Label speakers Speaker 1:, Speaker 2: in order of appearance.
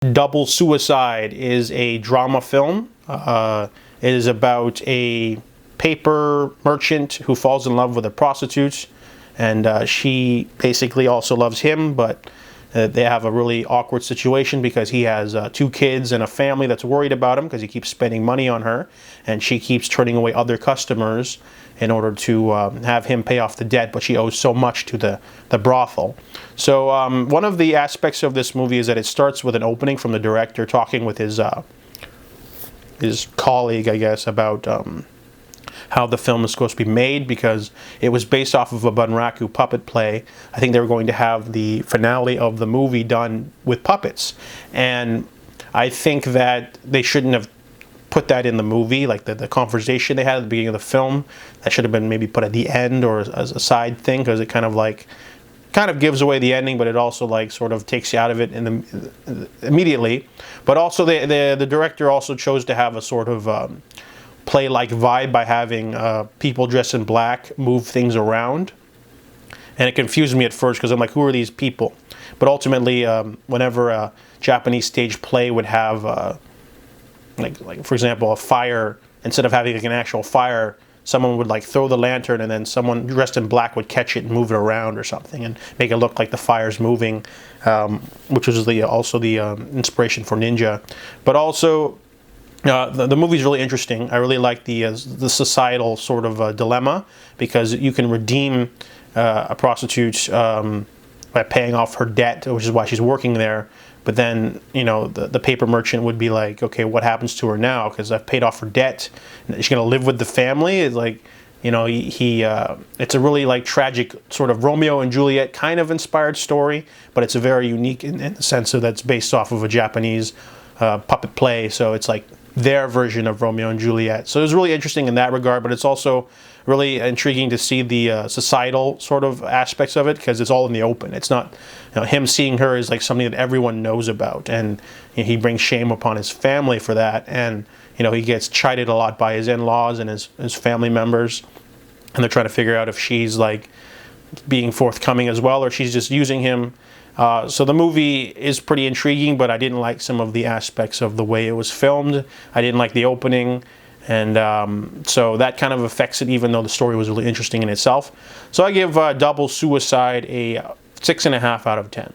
Speaker 1: Double Suicide is a drama film. It is about a paper merchant who falls in love with a prostitute, and she basically also loves him, but they have a really awkward situation because he has 2 kids and a family that's worried about him because he keeps spending money on her, and she keeps turning away other customers in order to have him pay off the debt, but she owes so much to the brothel. So one of the aspects of this movie is that it starts with an opening from the director talking with his colleague, I guess, about how the film is supposed to be made, because it was based off of a Bunraku puppet play. I think they were going to have the finale of the movie done with puppets, and I think that they shouldn't have put that in the movie, like the conversation they had at the beginning of the film. That should have been maybe put at the end or as a side thing, because it kind of gives away the ending, but it also like sort of takes you out of it immediately. But also the director also chose to have a sort of play-like vibe by having people dressed in black move things around, and it confused me at first because I'm like, who are these people? But ultimately, whenever a Japanese stage play would have like for example a fire, instead of having like an actual fire, someone would like throw the lantern and then someone dressed in black would catch it and move it around or something and make it look like the fire's moving, which was also the inspiration for Ninja. But also the movie's really interesting. I really like the societal sort of dilemma, because you can redeem a prostitute by paying off her debt, which is why she's working there. But then, you know, the paper merchant would be like, okay, what happens to her now? Because I've paid off her debt. She's going to live with the family. It's like, you know, it's a really like tragic sort of Romeo and Juliet kind of inspired story, but it's a very unique in the sense that it's based off of a Japanese puppet play. So it's like their version of Romeo and Juliet. So it was really interesting in that regard, but it's also really intriguing to see the societal sort of aspects of it, because it's all in the open. It's not, you know, him seeing her is like something that everyone knows about, and you know, he brings shame upon his family for that, and you know, he gets chided a lot by his in-laws and his family members, and they're trying to figure out if she's like being forthcoming as well, or she's just using him. So the movie is pretty intriguing, but I didn't like some of the aspects of the way it was filmed. I didn't like the opening, and so that kind of affects it, even though the story was really interesting in itself. So I give Double Suicide a 6.5 out of 10.